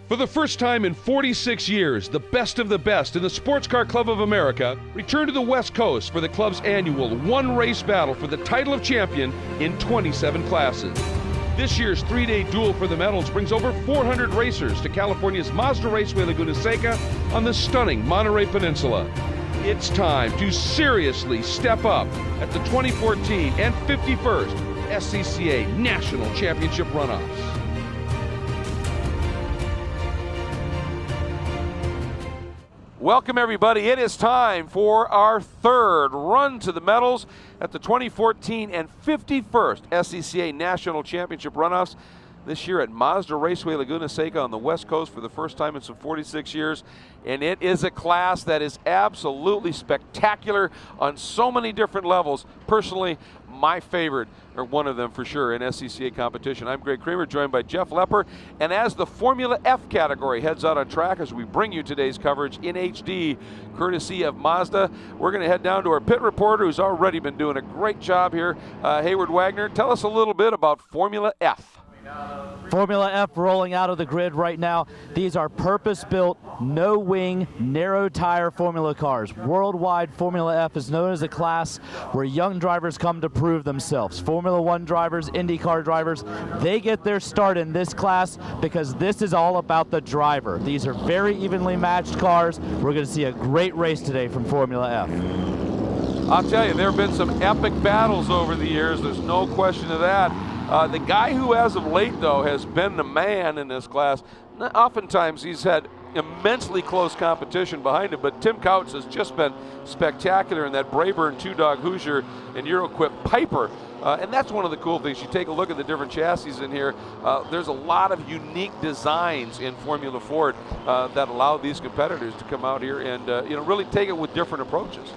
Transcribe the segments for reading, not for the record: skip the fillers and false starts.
For the first time in 46 years, the best of the best in the Sports Car Club of America return to the West Coast for the club's annual one-race battle for the title of champion in 27 classes. This year's three-day duel for the medals brings over 400 racers to California's Mazda Raceway Laguna Seca on the stunning Monterey Peninsula. It's time to seriously step up at the 2014 and 51st SCCA National Championship Runoffs. Welcome everybody, it is time for our third run to the medals at the 2014 and 51st SCCA National Championship Runoffs. This year at Mazda Raceway Laguna Seca on the West Coast for the first time in some 46 years. And it is a class that is absolutely spectacular on so many different levels. Personally, my favorite, or one of them for sure, in SCCA competition. I'm Greg Kramer, joined by Jeff Lepper. And as the Formula F category heads out on track, as we bring you today's coverage in HD, courtesy of Mazda, we're going to head down to our pit reporter, who's already been doing a great job here, Hayward Wagner. Tell us a little bit about Formula F. Formula F rolling out of the grid right now. These are purpose-built, no-wing, narrow-tire Formula cars. Worldwide, Formula F is known as a class where young drivers come to prove themselves. Formula One drivers, IndyCar drivers, they get their start in this class because this is all about the driver. These are very evenly matched cars. We're going to see a great race today from Formula F. I'll tell you, there have been some epic battles over the years. There's no question of that. The guy who, as of late, though, has been the man in this class, oftentimes he's had immensely close competition behind him, but Tim Couch has just been spectacular in that Brayburn two-dog Hoosier and Euro-equipped Piper. And that's one of the cool things. You take a look at the different chassis in here. There's a lot of unique designs in Formula Ford that allow these competitors to come out here and really take it with different approaches.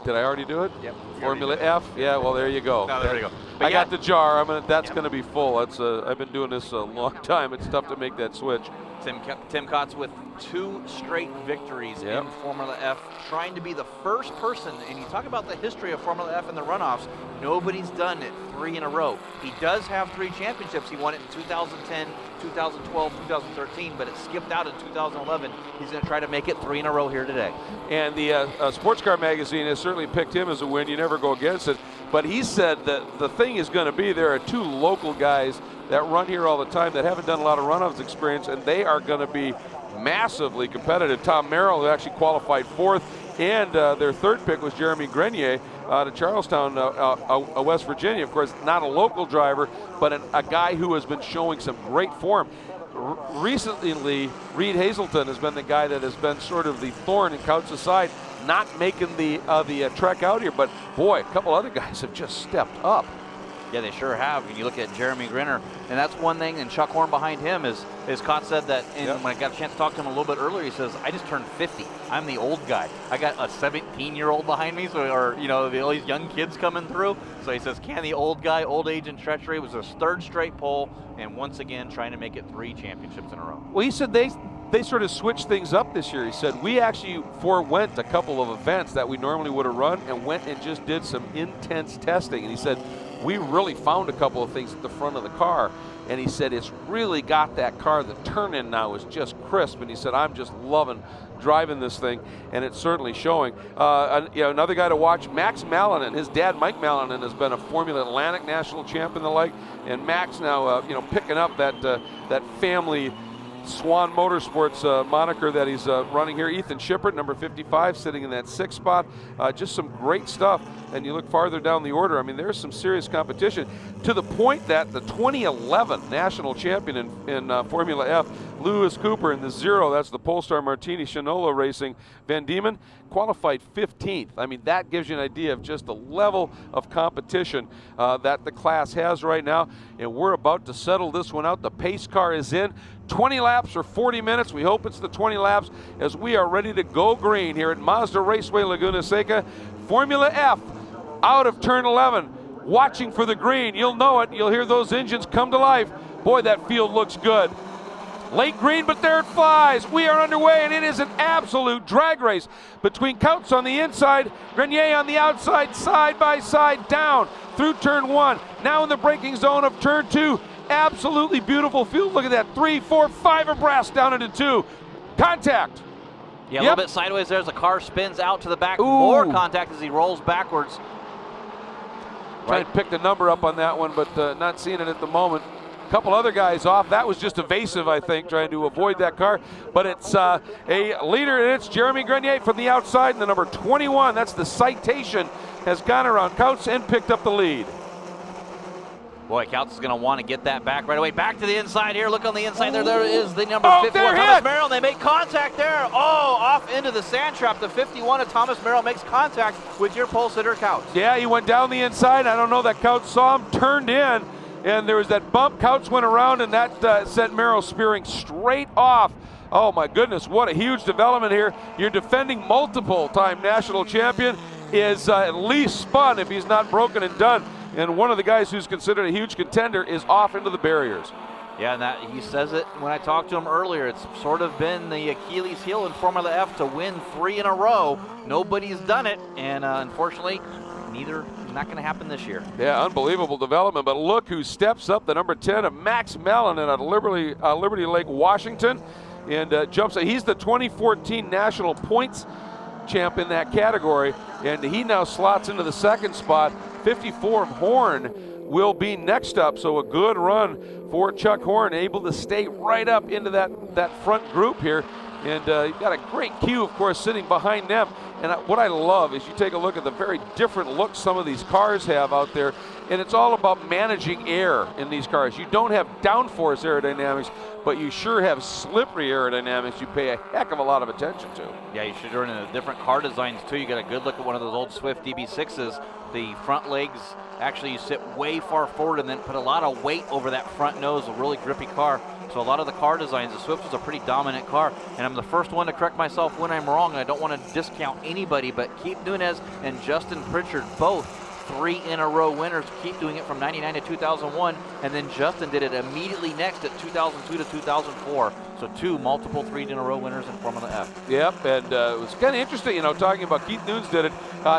Did I already do it? Yep. Formula F? Yeah, well, there you go. No, there you go. I got the jar. That's going to be full. I've been doing this a long time. It's tough to make that switch. Tim Kotz with 2 straight victories in Formula F, trying to be the first person, and you talk about the history of Formula F and the runoffs, nobody's done it 3 in a row. He does have 3 championships. He won it in 2010, 2012, 2013, but it skipped out in 2011. He's going to try to make it 3 in a row here today. And the Sports Car Magazine has certainly picked him as a win. You never go against it. But he said that the thing is going to be there are 2 local guys that run here all the time that haven't done a lot of runoffs experience, and they are going to be massively competitive. Tom Merrill, who actually qualified 4th, and their 3rd pick was Jeremy Grenier out of Charlestown, West Virginia. Of course, not a local driver, but a guy who has been showing some great form. Recently, Reed Hazelton has been the guy that has been sort of the thorn in Couch's side, not making the trek out here. But boy, a couple other guys have just stepped up. Yeah, they sure have. And you look at Jeremy Grinner, and that's one thing, and Chuck Horn behind him is Scott said that, and when I got a chance to talk to him a little bit earlier, he says, I just turned 50. I'm the old guy. I got a 17-year-old behind me, all these young kids coming through. So he says, can the old guy, old age and treachery, was his 3rd straight pole, and once again, trying to make it 3 championships in a row. Well, he said they sort of switched things up this year. He said, we actually forewent a couple of events that we normally would have run and went and just did some intense testing. And he said, we really found a couple of things at the front of the car. And he said, it's really got that car. The turn-in now is just crisp. And he said, I'm just loving driving this thing, and it's certainly showing. Another guy to watch, Max Malinen. His dad, Mike Malinen, has been a Formula Atlantic national champ and the like. And Max now, picking up that family Swan Motorsports moniker that he's running here. Ethan Shippert, number 55, sitting in that 6th spot. Just some great stuff. And you look farther down the order, I mean, there's some serious competition, to the point that the 2011 national champion in Formula F, Lewis Cooper, in the 0, that's the Polestar Martini Shinola Racing, Van Diemen, qualified 15th. I mean, that gives you an idea of just the level of competition that the class has right now. And we're about to settle this one out. The pace car is in. 20 laps or 40 minutes. We hope it's the 20 laps as we are ready to go green here at Mazda Raceway Laguna Seca. Formula F out of turn 11, watching for the green. You'll know it. You'll hear those engines come to life. Boy, that field looks good. Late green, but there it flies. We are underway, and it is an absolute drag race between Couch on the inside, Grenier on the outside, side by side, down through turn 1. Now in the braking zone of turn 2, Absolutely beautiful field. Look at that, 3, 4, 5 abreast down into 2. Contact. Yeah, a little bit sideways there as the car spins out to the back. Ooh. More contact as he rolls backwards. Trying to pick the number up on that one, but not seeing it at the moment. A couple other guys off. That was just evasive, I think, trying to avoid that car. But it's a leader, and it's Jeremy Grenier from the outside, and the number 21, that's the Citation, has gone around Couts and picked up the lead. Boy, Couts is going to want to get that back right away. Back to the inside here. Look on the inside there. There is the number 51, Thomas Merrill. They make contact there. Oh, off into the sand trap. The 51 of Thomas Merrill makes contact with your pole sitter, Couts. Yeah, he went down the inside. I don't know that Couts saw him, turned in, and there was that bump. Couts went around, and that sent Merrill spearing straight off. Oh, my goodness, what a huge development here. Your defending multiple-time national champion is at least spun if he's not broken and done. And one of the guys who's considered a huge contender is off into the barriers. Yeah, and that he says it when I talked to him earlier. It's sort of been the Achilles heel in Formula F to win 3 in a row. Nobody's done it, and unfortunately, not going to happen this year. Yeah, unbelievable development. But look who steps up, the number 10 of Max Mellon at Liberty Lake, Washington, and jumps. He's the 2014 national points champ in that category, and he now slots into the second spot. 54 of Horn will be next up, so a good run for Chuck Horn, able to stay right up into that front group here. And you've got a great queue, of course, sitting behind them. And what I love is you take a look at the very different looks some of these cars have out there, and it's all about managing air in these cars. You don't have downforce aerodynamics, but you sure have slippery aerodynamics you pay a heck of a lot of attention to. Yeah, you should learn in the different car designs too. You got a good look at one of those old Swift DB6s. The front legs, actually you sit way far forward and then put a lot of weight over that front nose, a really grippy car. So a lot of the car designs, the Swift is a pretty dominant car, and I'm the first one to correct myself when I'm wrong, and I don't want to discount anybody, but Keith Nunez and Justin Pritchard, both 3 in a row winners. Keep doing it from 99 to 2001, and then Justin did it immediately next at 2002 to 2004. So 2 multiple 3 in a row winners in Formula F. Yep, and it was kind of interesting, you know, talking about Keith Nunes did it.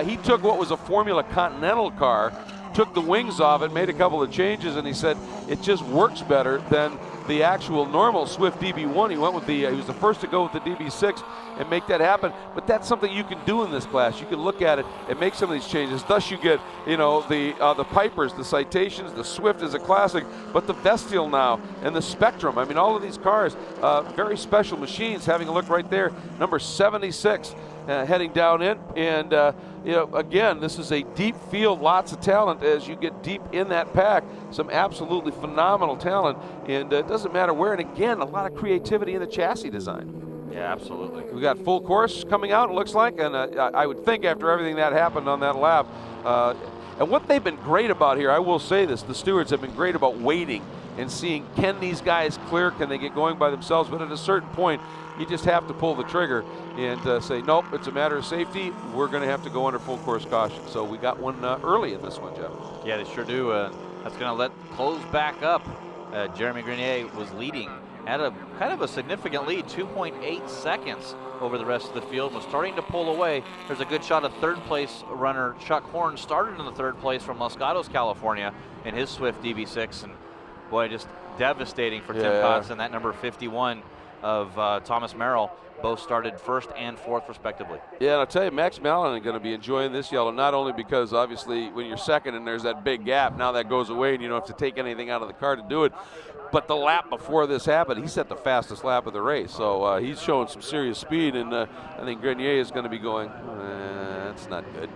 He took what was a Formula Continental car, took the wings off it, made a couple of changes, and he said it just works better than the actual normal Swift DB1. He went with he was the first to go with the DB6 and make that happen. But that's something you can do in this class. You can look at it and make some of these changes. Thus you get, you know, the Pipers, the Citations, the Swift is a classic, but the Vestial now and the Spectrum. I mean, all of these cars, very special machines. Having a look right there, number 76 heading down in, and you know, again, this is a deep field, lots of talent as you get deep in that pack. Some absolutely phenomenal talent, and it doesn't matter where. And again, a lot of creativity in the chassis design. Yeah, absolutely. We got full course coming out, it looks like, and I would think after everything that happened on that lap, and what they've been great about here, I will say this, the stewards have been great about waiting and seeing, can these guys clear, can they get going by themselves? But at a certain point, you just have to pull the trigger and say, nope, it's a matter of safety. We're going to have to go under full course caution. So we got one early in this one, Jeff. Yeah, they sure do. That's going to close back up. Jeremy Grenier was leading at a kind of a significant lead, 2.8 seconds over the rest of the field, was starting to pull away. There's a good shot of third place runner Chuck Horn, started in the third place from Los Gatos, California, in his Swift DB6, and boy, just devastating for Tim Kotz and that number 51 of Thomas Merrill. Both started first and fourth respectively. Yeah, and I'll tell you, Max Mellon is going to be enjoying this yellow, not only because obviously when you're second and there's that big gap, now that goes away and you don't have to take anything out of the car to do it, but the lap before this happened, he set the fastest lap of the race. So he's showing some serious speed, and I think Grenier is going to be going, that's not good.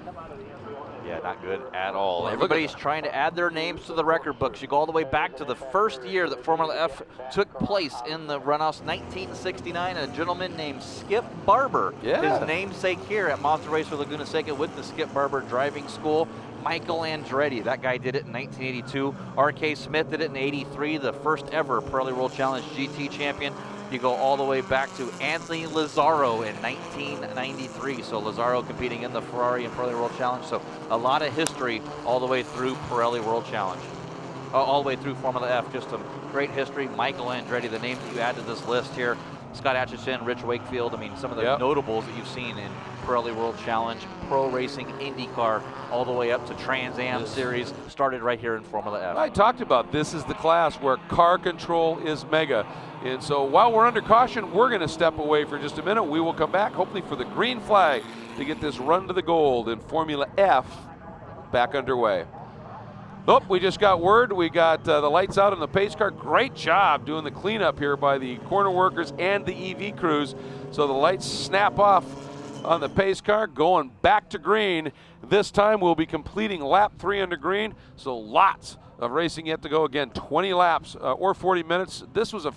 Yeah, not good at all. Everybody's trying to add their names to the record books. You go all the way back to the first year that Formula F took place in the Runoffs, 1969. A gentleman named Skip Barber, his namesake here at Monster Racer Laguna Seca with the Skip Barber Driving School. Michael Andretti, that guy did it in 1982. R.K. Smith did it in 83, the first ever Pirelli World Challenge GT champion. You go all the way back to Anthony Lazzaro in 1993. So Lazzaro competing in the Ferrari and Pirelli World Challenge. So a lot of history all the way through Pirelli World Challenge. All the way through Formula F, just some great history. Michael Andretti, the names that you add to this list here. Scott Atchison, Rich Wakefield. I mean, some of the notables that you've seen in Pirelli World Challenge, Pro Racing, IndyCar, all the way up to Trans Am Series, started right here in Formula F. I talked about this is the class where car control is mega. And so while we're under caution, we're going to step away for just a minute. We will come back, hopefully for the green flag, to get this run to the gold in Formula F back underway. Oh, we just got word. We got the lights out on the pace car. Great job doing the cleanup here by the corner workers and the EV crews. So the lights snap off on the pace car, going back to green. This time we'll be completing lap 3 under green. So lots of racing yet to go. Again, 20 laps or 40 minutes. This was a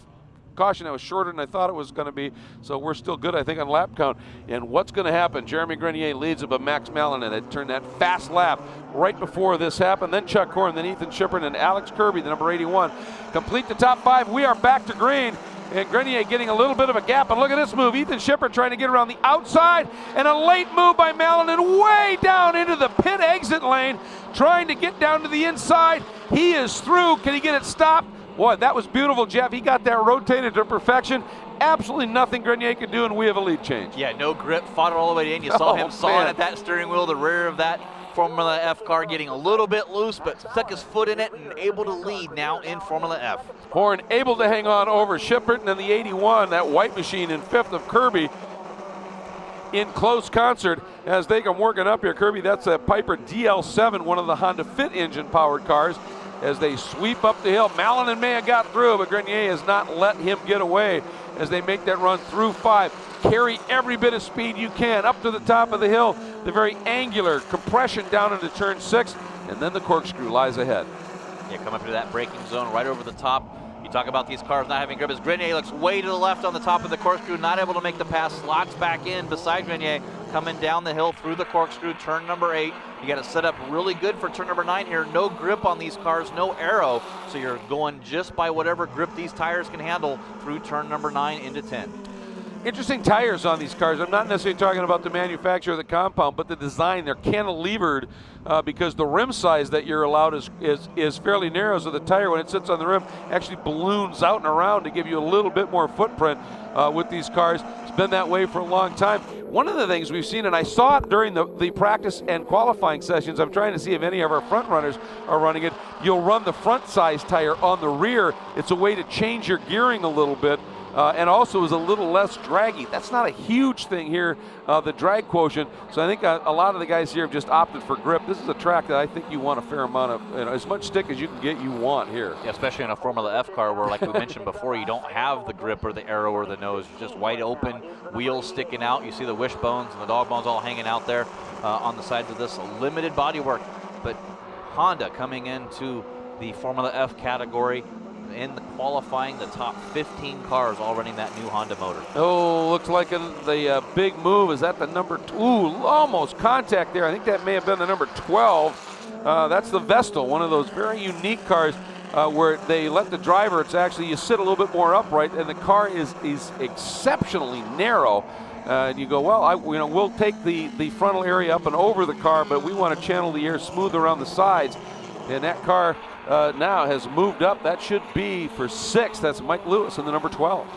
caution that was shorter than I thought it was going to be, so we're still good, I think, on lap count. And what's going to happen? Jeremy Grenier leads it, but Max Malin had turned that fast lap right before this happened. Then Chuck Horn, then Ethan Shipper, and Alex Kirby, the number 81, complete the top 5. We are back to green, and Grenier getting a little bit of a gap. And look at this move. Ethan Shipper trying to get around the outside, and a late move by Malin, and way down into the pit exit lane, trying to get down to the inside. He is through. Can he get it stopped? Boy, that was beautiful, Jeff. He got that rotated to perfection. Absolutely nothing Grenier could do, and we have a lead change. Yeah, no grip, fought it all the way in. You saw him sawing at that steering wheel, the rear of that Formula F car getting a little bit loose, but stuck his foot in it and able to lead now in Formula F. Horn able to hang on over Shippert, and then the 81, that white machine in 5th of Kirby, in close concert as they come working up here. Kirby, that's a Piper DL7, one of the Honda Fit engine-powered cars, as they sweep up the hill. Malin may have got through, but Grenier has not let him get away as they make that run through 5. Carry every bit of speed you can up to the top of the hill, the very angular compression down into turn 6, and then the corkscrew lies ahead. Yeah, come up to that braking zone right over the top. You talk about these cars not having grip. As Grenier looks way to the left on the top of the corkscrew, not able to make the pass, slots back in beside Grenier, coming down the hill through the corkscrew, turn number 8. You got it set up really good for turn number 9 here. No grip on these cars, no aero, so you're going just by whatever grip these tires can handle through turn number 9 into 10. Interesting tires on these cars. I'm not necessarily talking about the manufacturer of the compound, but the design. They're cantilevered because the rim size that you're allowed is fairly narrow, so the tire, when it sits on the rim, actually balloons out and around to give you a little bit more footprint with these cars. It's been that way for a long time. One of the things we've seen, and I saw it during the practice and qualifying sessions, I'm trying to see if any of our front runners are running it, you'll run the front size tire on the rear. It's a way to change your gearing a little bit. And also is a little less draggy. That's not a huge thing here, the drag quotient. So I think a lot of the guys here have just opted for grip. This is a track that I think you want a fair amount of, as much stick as you can get, you want here. Yeah, especially in a Formula F car where, like we mentioned before, you don't have the grip or the aero or the nose. It's just wide open, wheels sticking out. You see the wishbones and the dog bones all hanging out there on the sides of this. Limited bodywork, but Honda coming into the Formula F category. In the qualifying, the top 15 cars all running that new Honda motor. Oh, looks like the big move. Is that the number 2? Ooh, almost contact there. I think that may have been the number 12. That's the Vestal, one of those very unique cars where they let the driver, it's actually, you sit a little bit more upright, and the car is exceptionally narrow. And you go, well, we'll take the frontal area up and over the car, but we want to channel the air smooth around the sides. And that car now has moved up. That should be for 6. That's Mike Lewis in the number 12.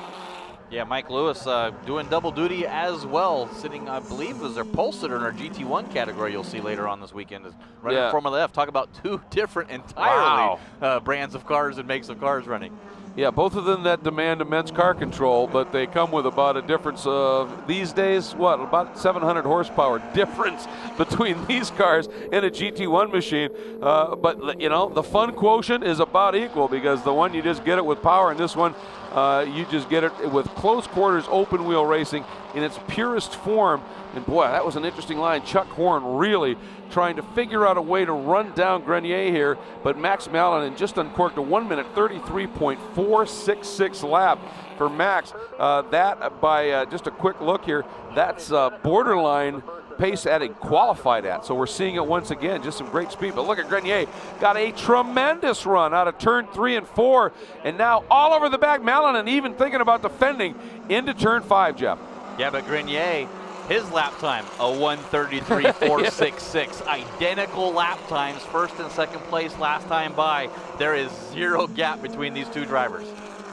Yeah, Mike Lewis doing double duty as well, sitting, I believe, was their pole sitter in our GT1 category you'll see later on this weekend. Is running Formula F. Talk about 2 different entirely brands of cars and makes of cars running. Yeah, both of them that demand immense car control, but they come with about a difference of, these days, about 700 horsepower difference between these cars and a GT1 machine. But, the fun quotient is about equal, because the one you just get it with power, and this one you just get it with close quarters open wheel racing in its purest form. And boy, that was an interesting line. Chuck Horn really trying to figure out a way to run down Grenier here, but Max Malin just uncorked a 1:33.466 lap for Max. That, by just a quick look here, that's borderline pace at a qualified at. So we're seeing it once again, just some great speed. But look at Grenier, got a tremendous run out of turn 3 and 4, and now all over the back, Malin, and even thinking about defending into turn 5, Jeff. Yeah, but Grenier His lap time, a 1:33.466. Identical lap times, first and second place last time by. There is zero gap between these two drivers.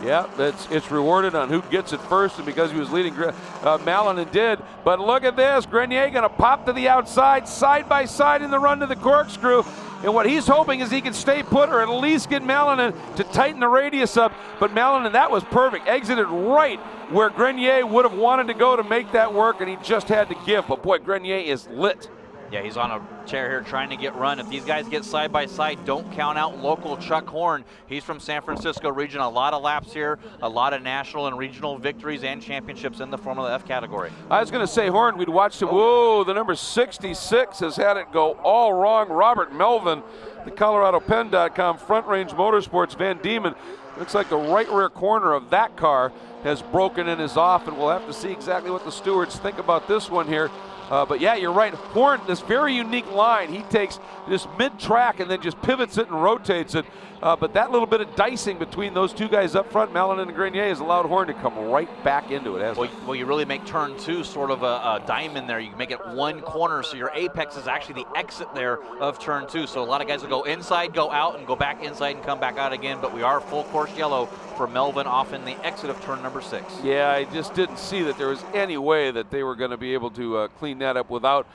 Yeah, it's rewarded on who gets it first, and because he was leading, Malinen did. But look at this, Grenier going to pop to the outside, side by side in the run to the corkscrew. And what he's hoping is he can stay put or at least get Malinen to tighten the radius up. But Malinen, that was perfect, exited right where Grenier would have wanted to go to make that work, and he just had to give. But boy, Grenier is lit. Yeah, he's on a chair here trying to get run. If these guys get side by side, don't count out local Chuck Horn. He's from San Francisco region. A lot of laps here, a lot of national and regional victories and championships in the Formula F category. I was going to say, Horn, we'd watched him. Whoa, the number 66 has had it go all wrong. Robert Melvin, the ColoradoPen.com Front Range Motorsports Van Diemen. Looks like the right rear corner of that car has broken and is off, and we'll have to see exactly what the stewards think about this one here. But yeah, you're right. Horn, this very unique line, he takes this mid-track and then just pivots it and rotates it. But that little bit of dicing between those two guys up front, Malinen and Grenier, has allowed Horn to come right back into it, hasn't it? Well, you really make turn two sort of a diamond there. You make it one corner, so your apex is actually the exit there of turn two. So a lot of guys will go inside, go out, and go back inside and come back out again. But we are full course yellow for Melvin off in the exit of turn number 6. Yeah, I just didn't see that there was any way that they were going to be able to clean that up without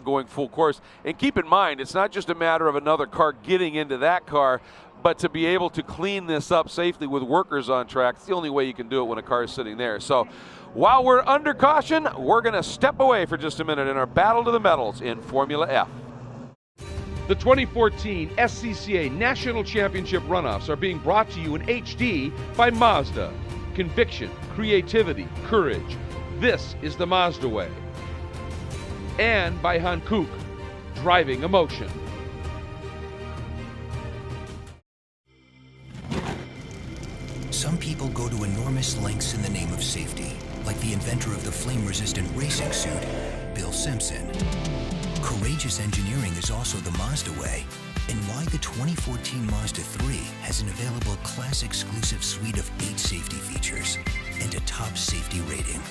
going full course. And keep in mind, it's not just a matter of another car getting into that car, but to be able to clean this up safely with workers on track. It's the only way you can do it when a car is sitting there. So while we're under caution, we're going to step away for just a minute in our battle to the medals in Formula F. The 2014 SCCA National Championship Runoffs are being brought to you in HD by Mazda. Conviction, creativity, courage. This is the Mazda way. And by Hankook, driving emotion. Some people go to enormous lengths in the name of safety, like the inventor of the flame-resistant racing suit, Bill Simpson. Courageous engineering is also the Mazda way, and why the 2014 Mazda 3 has an available class-exclusive suite of 8 safety features and a top safety rating.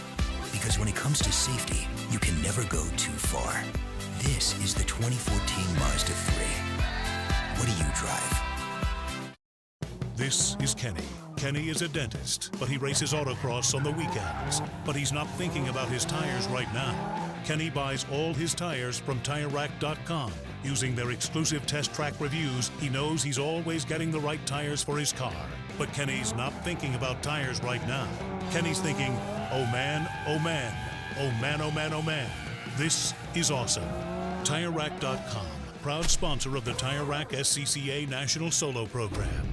Because when it comes to safety, you can never go too far. This is the 2014 Mazda 3. What do you drive? This is Kenny. Kenny is a dentist, but he races autocross on the weekends. But he's not thinking about his tires right now. Kenny buys all his tires from TireRack.com. Using their exclusive test track reviews, he knows he's always getting the right tires for his car. But Kenny's not thinking about tires right now. Kenny's thinking, oh man, oh man, oh man, oh man, oh man. This is awesome. TireRack.com, proud sponsor of the Tire Rack SCCA National Solo Program.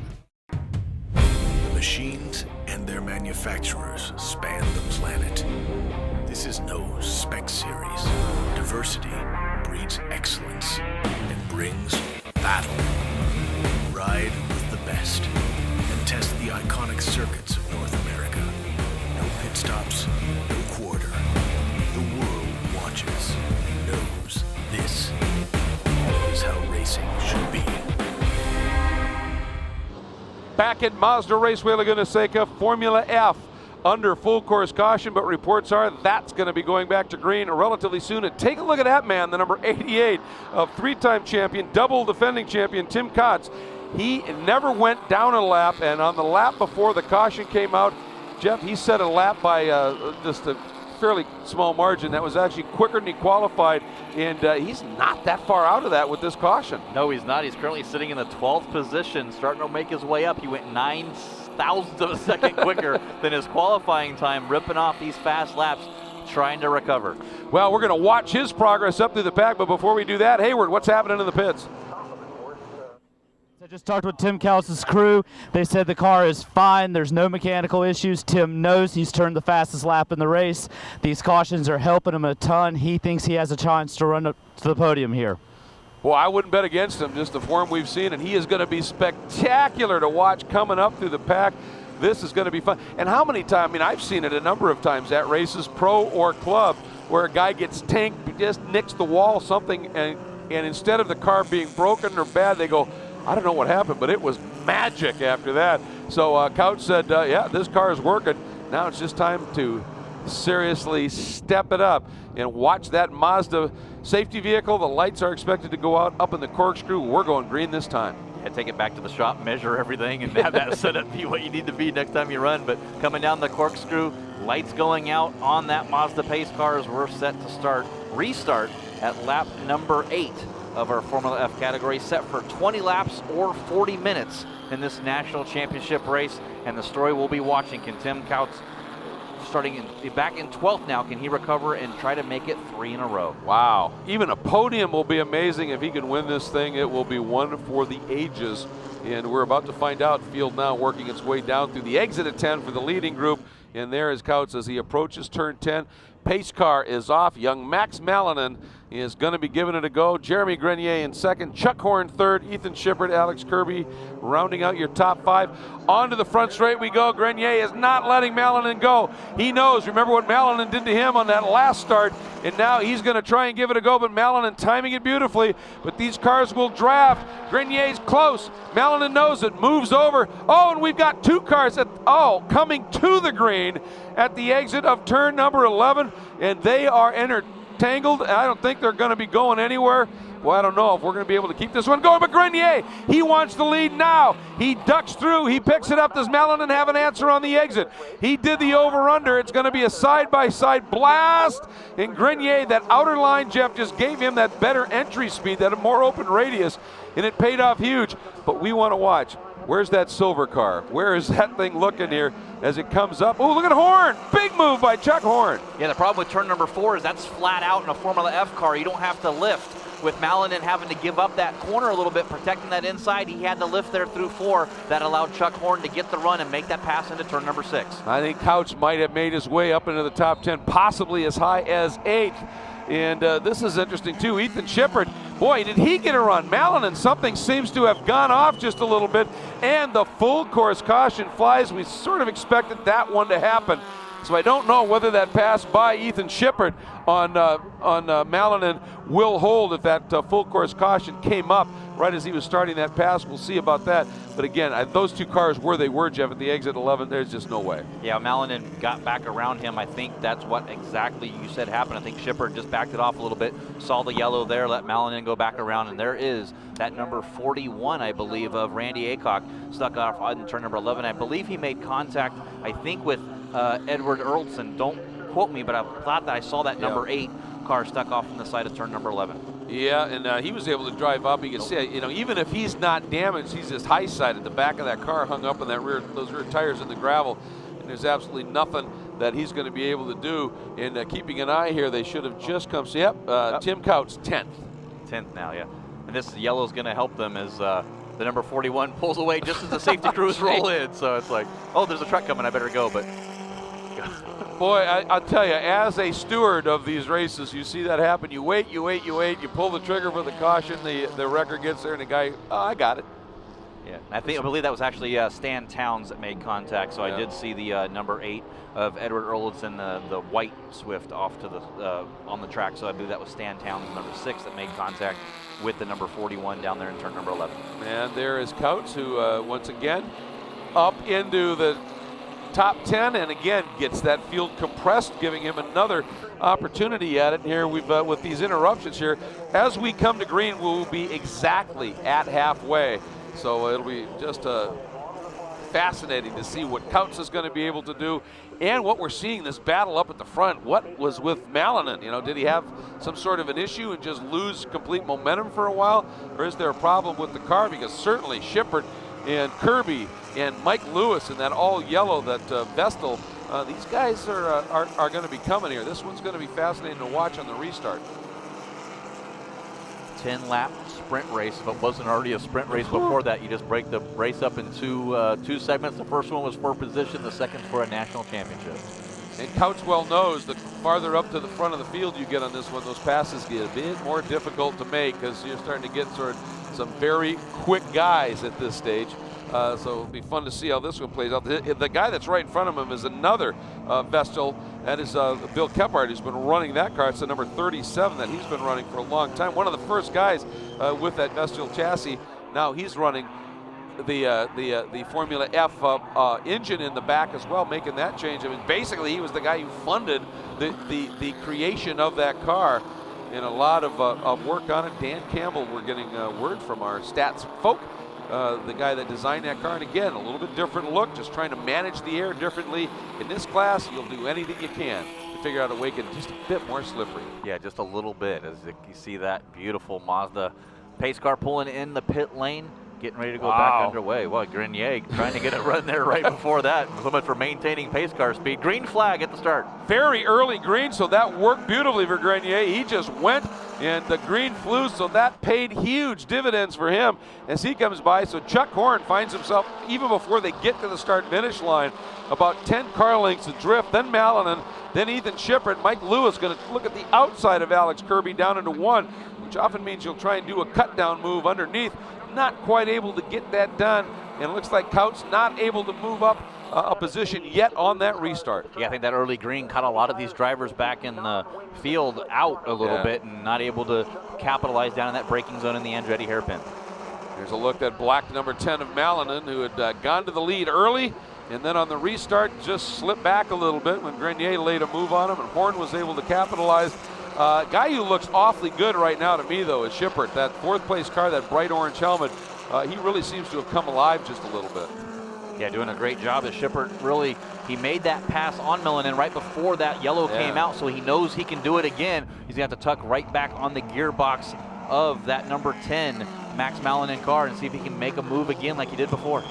Machines and their manufacturers span the planet. This is no spec series. Diversity breeds excellence and brings battle. Ride with the best and test the iconic circuits of North America. No pit stops, no quarter. The world watches and knows this is how racing should be. Back at Mazda Raceway Laguna Seca, Formula F under full course caution, but reports are that's going to be going back to green relatively soon. And take a look at that man, the number 88 of 3-time champion, double defending champion, Tim Kotz. He never went down a lap, and on the lap before the caution came out, Jeff, he set a lap by just a fairly small margin. That was actually quicker than he qualified, and he's not that far out of that with this caution. No, he's not. He's currently sitting in the 12th position, starting to make his way up. He went 9 thousandths of a second quicker than his qualifying time, ripping off these fast laps, trying to recover. Well, we're going to watch his progress up through the pack, but before we do that, Hayward, what's happening in the pits? I just talked with Tim Callis' crew. They said the car is fine. There's no mechanical issues. Tim knows he's turned the fastest lap in the race. These cautions are helping him a ton. He thinks he has a chance to run up to the podium here. Well, I wouldn't bet against him, just the form we've seen, and he is going to be spectacular to watch coming up through the pack. This is going to be fun. And how many times, I mean, I've seen it a number of times at races, pro or club, where a guy gets tanked, just nicks the wall, something, and instead of the car being broken or bad, they go, I don't know what happened, but it was magic after that. So Couch said, yeah, this car is working. Now it's just time to seriously step it up and watch that Mazda safety vehicle. The lights are expected to go out up in the corkscrew. We're going green this time. And take it back to the shop, measure everything, and have that set up be what you need to be next time you run. But coming down the corkscrew, lights going out on that Mazda pace cars. We're set to restart at lap number 8 of our Formula F category, set for 20 laps or 40 minutes in this national championship race. And the story we'll be watching, can Tim Couts, back in 12th now, can he recover and try to make it 3 in a row? Wow. Even a podium will be amazing if he can win this thing. It will be one for the ages. And we're about to find out. Field now working its way down through the exit of 10 for the leading group. And there is Couts as he approaches turn 10. Pace car is off. Young Max Malinen is going to be giving it a go. Jeremy Grenier in second. Chuck Horn third. Ethan Shippert, Alex Kirby rounding out your top 5. Onto the front straight we go. Grenier is not letting Malinen go. He knows. Remember what Malinen did to him on that last start. And now he's going to try and give it a go, but Malinen timing it beautifully. But these cars will draft. Grenier's close. Malinen knows it. Moves over. Oh, and we've got 2 cars coming to the green at the exit of turn number 11. And they are entangled. I don't think they're going to be going anywhere. Well, I don't know if we're going to be able to keep this one going, but Grenier, he wants the lead now. He ducks through, he picks it up. Does Malinen have an answer on the exit? He did the over-under. It's going to be a side-by-side blast. And Grenier, that outer line, Jeff, just gave him that better entry speed, that more open radius, and it paid off huge. But we want to watch. Where's that silver car? Where is that thing looking here as it comes up? Oh, look at Horn. Big move by Chuck Horn. Yeah, the problem with turn number 4 is that's flat out in a Formula F car. You don't have to lift. With Malinen having to give up that corner a little bit, protecting that inside, he had to lift there through 4. That allowed Chuck Horn to get the run and make that pass into turn number 6. I think Couch might have made his way up into the top 10, possibly as high as 8th. And this is interesting too. Ethan Shippert, boy, did he get a run. Malinen, something seems to have gone off just a little bit, and the full course caution flies. We sort of expected that one to happen. So I don't know whether that pass by Ethan Shippert on Malinen will hold if that full course caution came up right as he was starting that pass. We'll see about that. But again, those 2 cars where they were, Jeff, at the exit 11, there's just no way. Yeah, Malinen got back around him. I think that's what exactly you said happened. I think Shippert just backed it off a little bit, saw the yellow there, let Malinen go back around, and there is that number 41, I believe, of Randy Aycock stuck off on turn number 11. I believe he made contact, I think, with Edward Earlson. Don't quote me, but I thought that I saw that number 8 car stuck off on the side of turn number 11. Yeah, and he was able to drive up. You can see, even if he's not damaged, he's just high-sided. The back of that car hung up in that those rear tires in the gravel, and there's absolutely nothing that he's going to be able to do. And keeping an eye here, they should have just come. So, yep. Tim Couts, 10th. 10th now, yeah. And this yellow is going to help them as the number 41 pulls away just as the safety crews roll in. So it's like, oh, there's a truck coming, I better go. But boy, I'll tell you, as a steward of these races, you see that happen. You wait, you pull the trigger for the caution, the wrecker gets there, and the guy, I got it. Yeah, I believe that was actually Stan Towns that made contact. So I did see the number 8 of Edward Earlson, the white Swift off to the on the track. So I believe that was Stan Towns, number 6, that made contact with the number 41 down there in turn number 11. And there is Couts, who once again up into the top 10, and again gets that field compressed, giving him another opportunity at it. Here we've with these interruptions here, as we come to green, we'll be exactly at halfway. So it'll be just fascinating to see what Couts is going to be able to do, and what we're seeing, this battle up at the front. What was with Malinen? Did he have some sort of an issue and just lose complete momentum for a while, or is there a problem with the car? Because certainly Shippert and Kirby and Mike Lewis and that all yellow, that Vestal, these guys are going to be coming here. This one's going to be fascinating to watch on the restart. 10-lap sprint race. If it wasn't already a sprint race before that, you just break the race up into 2 segments. The first one was for position, the second for a national championship. And Couts well knows the farther up to the front of the field you get on this one, those passes get a bit more difficult to make, because you're starting to get sort of some very quick guys at this stage. So it'll be fun to see how this one plays out. The guy that's right in front of him is another Vestal. That is Bill Kephart, who's been running that car. It's the number 37 that he's been running for a long time. One of the first guys with that Vestal chassis. Now he's running the Formula F engine in the back as well, making that change. I mean, basically, he was the guy who funded the creation of that car, and a lot of work on it. Dan Campbell, we're getting word from our stats folk, the guy that designed that car. And again, a little bit different look, just trying to manage the air differently. In this class, you'll do anything you can to figure out a way to get just a bit more slippery. Yeah, just a little bit. As you see that beautiful Mazda pace car pulling in the pit lane, getting ready to go back underway. Well, Grenier trying to get it run there right before that. So much for maintaining pace car speed. Green flag at the start. Very early green, so that worked beautifully for Grenier. He just went, and the green flew, so that paid huge dividends for him as he comes by. So Chuck Horn finds himself, even before they get to the start-finish line, about 10 car lengths adrift. Then Malinen, then Ethan Shippert. Mike Lewis going to look at the outside of Alex Kirby down into 1, which often means you'll try and do a cut-down move underneath. Not quite able to get that done, and it looks like Kautz not able to move up a position yet on that restart. Yeah, I think that early green caught a lot of these drivers back in the field out a little bit and not able to capitalize down in that braking zone in the Andretti hairpin. Here's a look at black number 10 of Malinen, who had gone to the lead early, and then on the restart just slipped back a little bit when Grenier laid a move on him, and Horn was able to capitalize. Guy who looks awfully good right now to me, though, is Shippert. That fourth place car, that bright orange helmet, he really seems to have come alive just a little bit. Yeah, doing a great job as Shippert. Really, he made that pass on Malinen right before that yellow came out, so he knows he can do it again. He's going to have to tuck right back on the gearbox of that number 10 Max Malinen car and see if he can make a move again like he did before.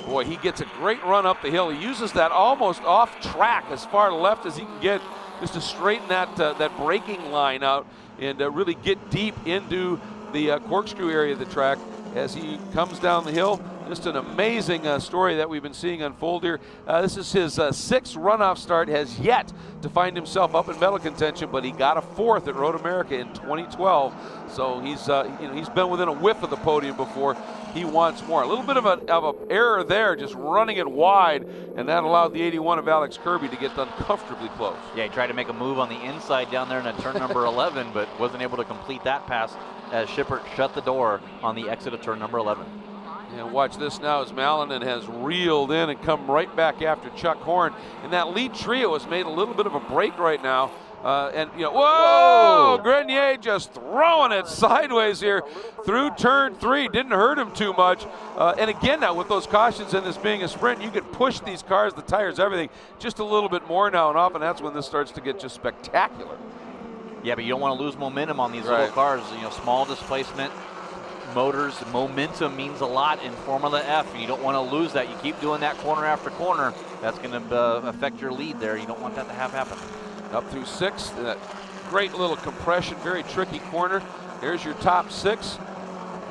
Boy, he gets a great run up the hill. He uses that almost off track as far left as he can get, just to straighten that braking line out and really get deep into the corkscrew area of the track as he comes down the hill. Just an amazing story that we've been seeing unfold here. This is his sixth runoff start, has yet to find himself up in medal contention, but he got a fourth at Road America in 2012. So he's he's been within a whiff of the podium before. He wants more. A little bit of an error there, just running it wide, and that allowed the 81 of Alex Kirby to get uncomfortably close. Yeah, he tried to make a move on the inside down there in turn number 11, but wasn't able to complete that pass as Shippert shut the door on the exit of turn number 11. And watch this now as Malinen has reeled in and come right back after Chuck Horn. And that lead trio has made a little bit of a break right now. Whoa! Grenier just throwing it sideways here through turn 3. Didn't hurt him too much. And again now with those cautions and this being a sprint, you could push these cars, the tires, everything, just a little bit more now and often that's when this starts to get just spectacular. Yeah, but you don't want to lose momentum on these little cars. You know, small displacement. Motors, momentum means a lot in Formula F, and you don't want to lose that. You keep doing that corner after corner. That's going to affect your lead there. You don't want that to happen. Up through 6, that great little compression, very tricky corner. There's your top 6.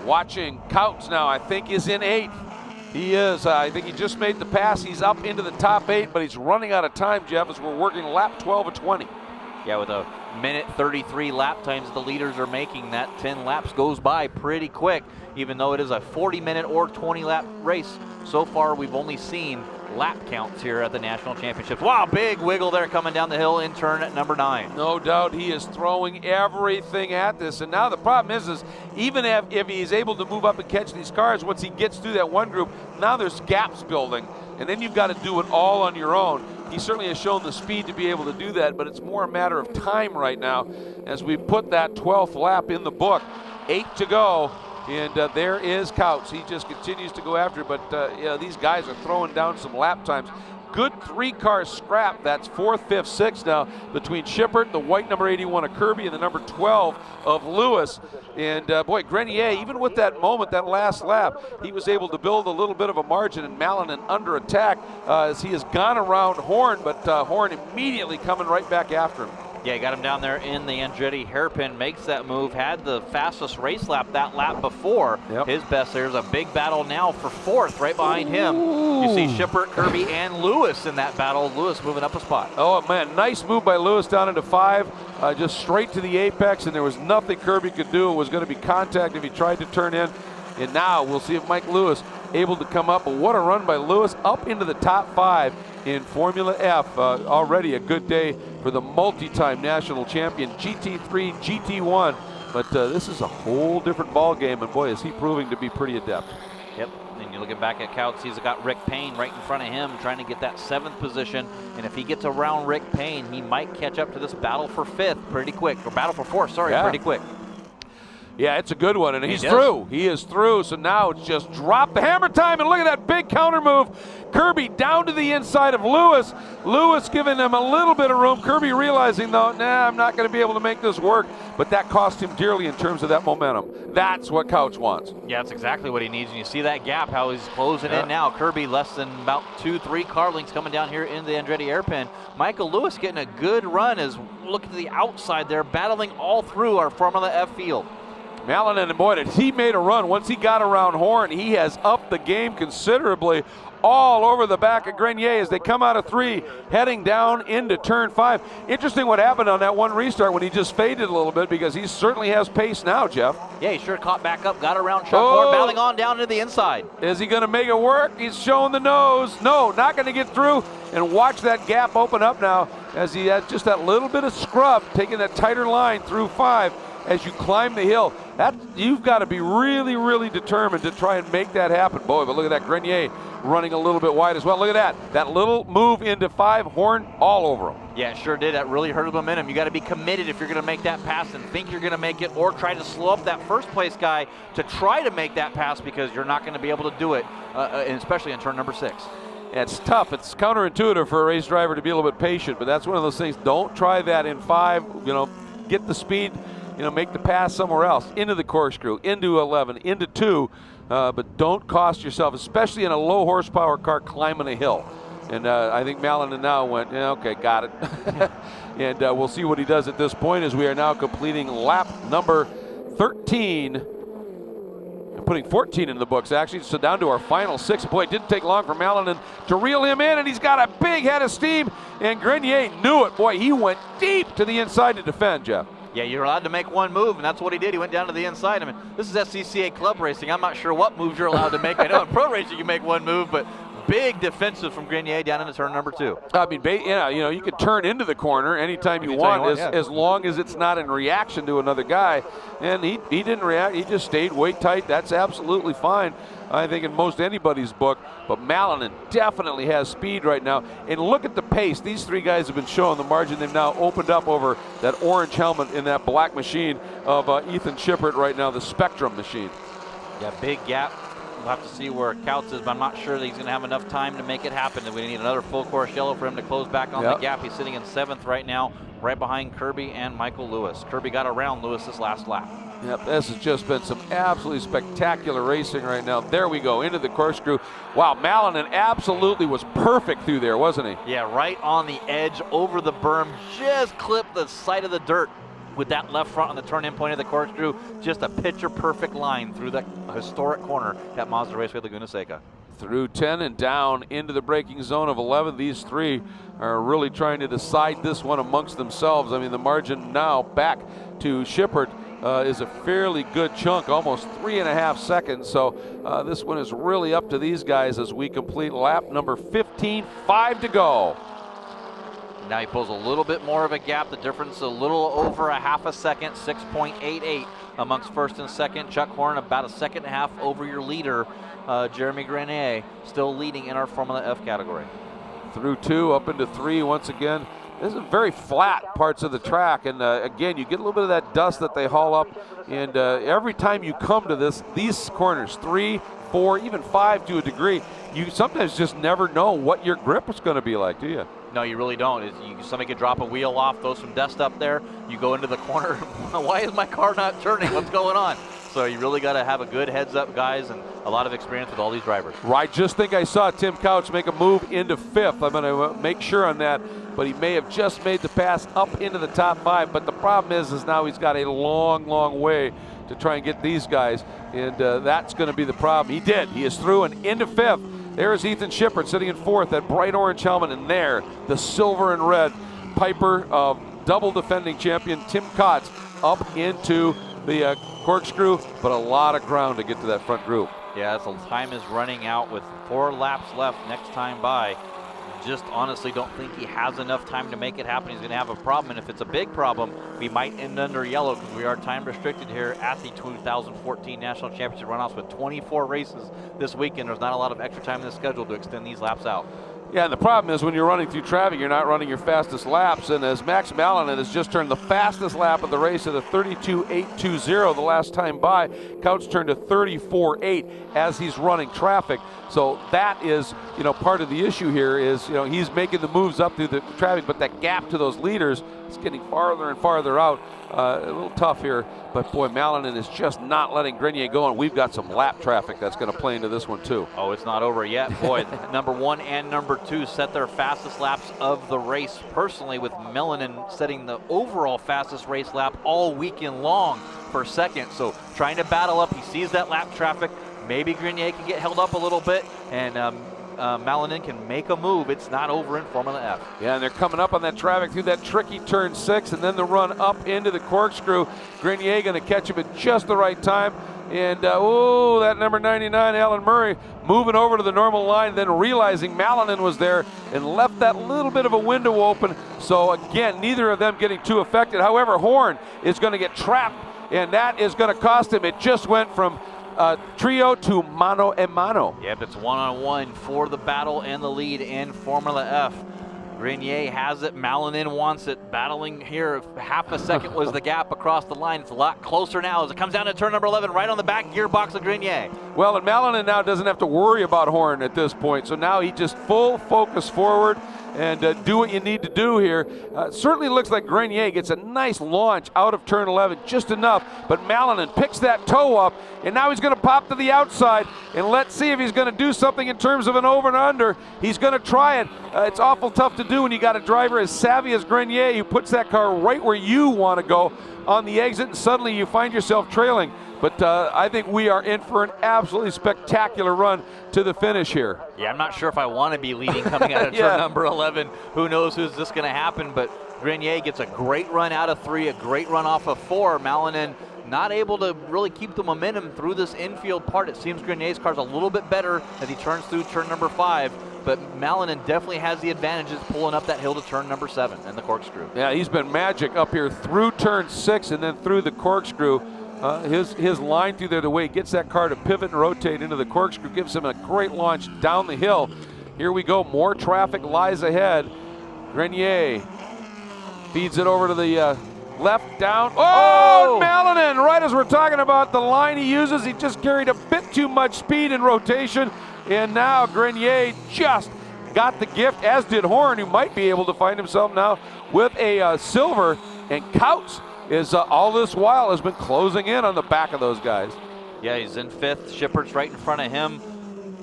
Watching Kautz now, I think is in 8th. He is. I think he just made the pass. He's up into the top 8, but he's running out of time, Jeff, as we're working lap 12 of 20. Yeah, with a minute 33 lap times the leaders are making, that 10 laps goes by pretty quick, even though it is a 40-minute or 20-lap race. So far, we've only seen lap counts here at the National Championships. Wow, big wiggle there coming down the hill in turn at number 9. No doubt he is throwing everything at this. And now the problem is even if he's able to move up and catch these cars, once he gets through that one group, now there's gaps building. And then you've got to do it all on your own. He certainly has shown the speed to be able to do that, but it's more a matter of time right now as we put that 12th lap in the book. 8 to go, and there is Kautz. He just continues to go after it, but these guys are throwing down some lap times. Good 3-car scrap. That's 4th, 5th, 6th now between Shippert, the white number 81 of Kirby, and the number 12 of Lewis. And boy, Grenier, even with that moment, that last lap, he was able to build a little bit of a margin, and Malinen under attack as he has gone around Horn, but Horn immediately coming right back after him. Yeah, he got him down there in the Andretti hairpin, makes that move, had the fastest race lap that lap before. Yep. His best. There's a big battle now for 4th right behind him. You see Shippert, Kirby, and Lewis in that battle. Lewis moving up a spot. Oh, man, nice move by Lewis down into 5, just straight to the apex, and there was nothing Kirby could do. It was going to be contact if he tried to turn in. And now we'll see if Mike Lewis able to come up. But what a run by Lewis up into the top 5 in Formula F. Already a good day for the multi-time national champion, GT3, GT1. But this is a whole different ball game, and boy, is he proving to be pretty adept. Yep, and you're looking back at Couts, he's got Rick Payne right in front of him trying to get that 7th position, and if he gets around Rick Payne, he might catch up to this battle for 5th pretty quick, or battle for 4th, sorry, pretty quick. Yeah, it's a good one, and he's through. He is through, so now it's just drop the hammer time, and look at that big counter move. Kirby down to the inside of Lewis. Lewis giving him a little bit of room. Kirby realizing, though, nah, I'm not going to be able to make this work, but that cost him dearly in terms of that momentum. That's what Couch wants. Yeah, that's exactly what he needs, and you see that gap, how he's closing in now. Kirby less than about 2-3 car lengths coming down here into the Andretti hairpin. Michael Lewis getting a good run as look to the outside there, battling all through our Formula F field. Malinen, and boy, did he made a run. Once he got around Horn, he has upped the game considerably all over the back of Grenier as they come out of 3, heading down into turn 5. Interesting what happened on that one restart when he just faded a little bit, because he certainly has pace now, Jeff. Yeah, he sure caught back up, got around Chuck Horn, battling on down to the inside. Is he going to make it work? He's showing the nose. No, not going to get through. And watch that gap open up now as he has just that little bit of scrub, taking that tighter line through 5. As you climb the hill, you've got to be really, really determined to try and make that happen. Boy, but look at that, Grenier running a little bit wide as well. Look at that. That little move into 5, Horn all over him. Yeah, it sure did. That really hurt the momentum. You got to be committed if you're going to make that pass and think you're going to make it, or try to slow up that first place guy to try to make that pass, because you're not going to be able to do it, and especially in turn number 6. It's tough. It's counterintuitive for a race driver to be a little bit patient, but that's one of those things. Don't try that in 5. Get the speed. Make the pass somewhere else, into the corkscrew, into 11, into 2, but don't cost yourself, especially in a low horsepower car climbing a hill. And I think Malinen now went, yeah, okay, got it. And we'll see what he does at this point, as we are now completing lap number 13. And putting 14 in the books, actually, so down to our final 6. Boy, it didn't take long for Malinen to reel him in, and he's got a big head of steam, and Grenier knew it. Boy, he went deep to the inside to defend, Jeff. Yeah, you're allowed to make one move, and that's what he did. He went down to the inside. I mean, this is SCCA club racing. I'm not sure what moves you're allowed to make. I know in pro racing you make one move, but big defensive from Grenier down into turn number 2. I mean, you could turn into the corner anytime you want, as long as it's not in reaction to another guy. And he didn't react. He just stayed way tight. That's absolutely fine, I think, in most anybody's book. But Malinen definitely has speed right now. And look at the pace. These 3 guys have been showing the margin they've now opened up over that orange helmet in that black machine of Ethan Shippert right now, the Spectrum machine. Yeah, big gap. We'll have to see where Couts is, but I'm not sure that he's going to have enough time to make it happen. We need another full course yellow for him to close back on the gap. He's sitting in 7th right now, right behind Kirby and Michael Lewis. Kirby got around Lewis this last lap. Yep, this has just been some absolutely spectacular racing right now. There we go, into the corkscrew. Wow, Malinen absolutely was perfect through there, wasn't he? Yeah, right on the edge, over the berm, just clipped the side of the dirt with that left front on the turn-in point of the corkscrew. Just a picture-perfect line through that historic corner at Mazda Raceway Laguna Seca. Through 10 and down into the braking zone of 11. These 3 are really trying to decide this one amongst themselves. I mean, the margin now back to Shippert is a fairly good chunk, almost 3.5 seconds. So this one is really up to these guys as we complete lap number 15, 5 to go. Now he pulls a little bit more of a gap. The difference a little over a half a second, 6.88 amongst first and second. Chuck Horn about a 1.5 seconds over your leader, Jeremy Grenier, still leading in our Formula F category. Through 2, up into 3 once again. This is very flat parts of the track, and again, you get a little bit of that dust that they haul up, and every time you come to these corners, 3, 4, even 5 to a degree, you sometimes just never know what your grip is going to be like, do you? No, you really don't. Somebody could drop a wheel off, throw some dust up there, you go into the corner, why is my car not turning? What's going on? So you really got to have a good heads up, guys, and a lot of experience with all these drivers. I just think I saw Tim Couch make a move into 5th. I'm going to make sure on that, but he may have just made the pass up into the top 5. But the problem is now he's got a long, long way to try and get these guys, and that's going to be the problem. He did. He is through and into 5th. There's Ethan Shippert sitting in 4th, that bright orange helmet, and there, the silver and red Piper of double defending champion Tim Couch up into the corkscrew, but a lot of ground to get to that front group. Yeah, so time is running out with 4 laps left next time by. just honestly don't think he has enough time to make it happen. He's going to have a problem, and if it's a big problem, we might end under yellow because we are time restricted here at the 2014 National Championship Runoffs with 24 races this weekend. There's not a lot of extra time in the schedule to extend these laps out. Yeah, and the problem is when you're running through traffic, you're not running your fastest laps. And as Max Malinen has just turned the fastest lap of the race at a 32.820 the last time by, Couch turned to 34.8 as he's running traffic. So that is, part of the issue here is, he's making the moves up through the traffic, but that gap to those leaders is getting farther and farther out. A little tough here, but boy, Malinen is just not letting Grenier go, and we've got some lap traffic that's going to play into this one too. Oh, it's not over yet. Boy, number 1 and number 2 set their fastest laps of the race personally, with Malinen setting the overall fastest race lap all weekend long for second. So trying to battle up. He sees that lap traffic. Maybe Grenier can get held up a little bit, and Malinen can make a move. It's not over in Formula F. Yeah, and they're coming up on that traffic through that tricky turn 6, and then the run up into the corkscrew. Grenier going to catch him at just the right time. And, that number 99, Alan Murray, moving over to the normal line, then realizing Malinen was there and left that little bit of a window open. So, again, neither of them getting too affected. However, Horn is going to get trapped, and that is going to cost him. It just went from trio to mano a mano. Yep, it's one-on-one for the battle and the lead in Formula F. Grenier has it, Malinen wants it, battling here. Half a second was the gap across the line. It's a lot closer now as it comes down to turn number 11, right on the back gearbox of Grenier. Well, and Malinen now doesn't have to worry about Horn at this point, so now he just full focus forward and do what you need to do here. Certainly looks like Grenier gets a nice launch out of turn 11, just enough, but Malinen picks that toe up, and now he's going to pop to the outside, and let's see if he's going to do something in terms of an over and under. He's going to try it. It's awful tough to do when you got a driver as savvy as Grenier who puts that car right where you want to go on the exit, and suddenly you find yourself trailing. But I think we are in for an absolutely spectacular run to the finish here. Yeah, I'm not sure if I want to be leading coming out of turn number 11. Who knows who's this going to happen, but Grenier gets a great run out of 3, a great run off of 4. Malinen not able to really keep the momentum through this infield part. It seems Grenier's car's a little bit better as he turns through turn number 5, but Malinen definitely has the advantages pulling up that hill to turn number 7 and the corkscrew. Yeah, he's been magic up here through turn 6 and then through the corkscrew. His line through there, the way he gets that car to pivot and rotate into the corkscrew, gives him a great launch down the hill. Here we go, more traffic lies ahead. Grenier feeds it over to the left, down. Oh, Malinen, right as we're talking about the line he uses, he just carried a bit too much speed in rotation, and now Grenier just got the gift, as did Horn, who might be able to find himself now with a silver, and Couts is all this while has been closing in on the back of those guys. Yeah, he's in 5th. Shippert's right in front of him.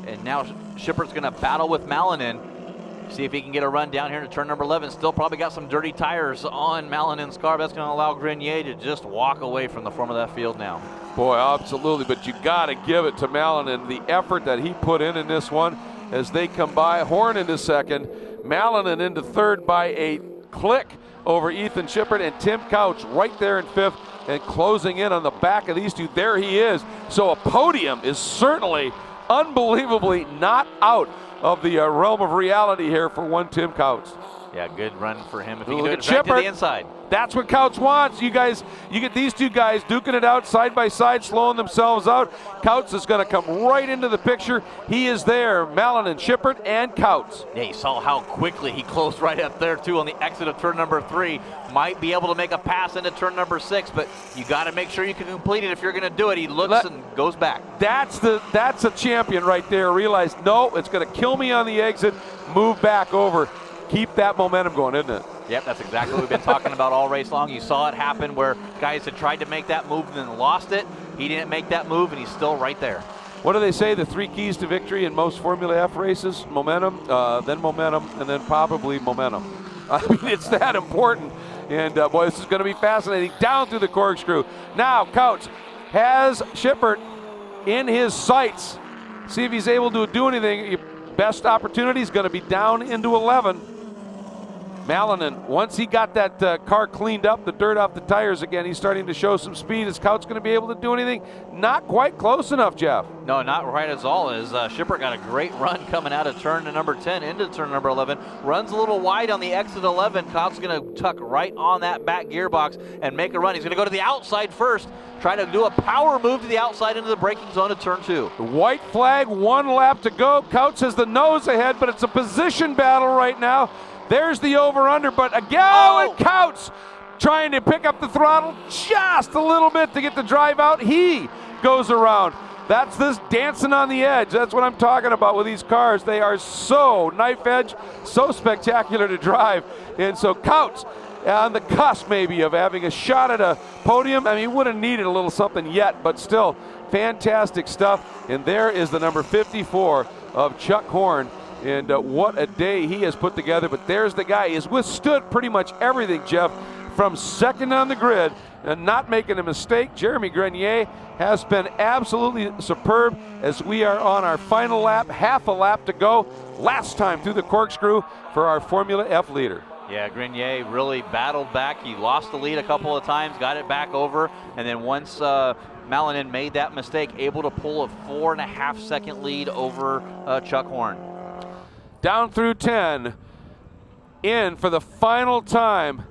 And now Shippert's going to battle with Malinen. See if he can get a run down here to turn number 11. Still probably got some dirty tires on Malinen's car. That's going to allow Grenier to just walk away from the front of that field now. Boy, absolutely. But you got to give it to Malinen. The effort that he put in this one as they come by. Horn into 2nd. Malinen into 3rd by a click over Ethan Shippert, and Tim Couch right there in 5th and closing in on the back of these two. There he is. So a podium is certainly unbelievably not out of the realm of reality here for one Tim Couch. Yeah, good run for him. If he can Look do at it back to Shippert. the inside. That's what Couch wants. You guys, you get these two guys duking it out side by side, slowing themselves out. Couch is going to come right into the picture. He is there, Malinen, Shippert, and Couch. Yeah, you saw how quickly he closed right up there, too, on the exit of turn number 3. Might be able to make a pass into turn number 6, but you got to make sure you can complete it if you're going to do it. He looks and goes back. That's a champion right there. Realize, no, it's going to kill me on the exit. Move back over. Keep that momentum going, isn't it? Yep, that's exactly what we've been talking about all race long. You saw it happen where guys had tried to make that move and then lost it. He didn't make that move, and he's still right there. What do they say? The 3 keys to victory in most Formula F races? Momentum, and then probably momentum. I mean, it's that important. And, boy, this is going to be fascinating. Down through the corkscrew. Now, Couch has Shippert in his sights. See if he's able to do anything. Your best opportunity is going to be down into 11. Mallinen, once he got that car cleaned up, the dirt off the tires again, he's starting to show some speed. Is Couch going to be able to do anything? Not quite close enough, Jeff. No, not right at all. As Shipper got a great run coming out of turn number 10 into turn number 11. Runs a little wide on the exit 11. Couch's going to tuck right on that back gearbox and make a run. He's going to go to the outside first, try to do a power move to the outside into the braking zone of turn 2. The white flag, 1 lap to go. Couch has the nose ahead, but it's a position battle right now. There's the over-under, but again, and Couch trying to pick up the throttle just a little bit to get the drive out. He goes around. That's this dancing on the edge. That's what I'm talking about with these cars. They are so knife edge, so spectacular to drive. And so Couch on the cusp maybe of having a shot at a podium. I mean, he would have needed a little something yet, but still fantastic stuff. And there is the number 54 of Chuck Horn. And what a day he has put together. But there's the guy. He has withstood pretty much everything, Jeff, from second on the grid and not making a mistake. Jeremy Grenier has been absolutely superb as we are on our final lap, half a lap to go. Last time through the corkscrew for our Formula F leader. Yeah, Grenier really battled back. He lost the lead a couple of times, got it back over, and then once Mallinen made that mistake, able to pull a 4.5-second lead over Chuck Horn. Down through 10, in for the final time,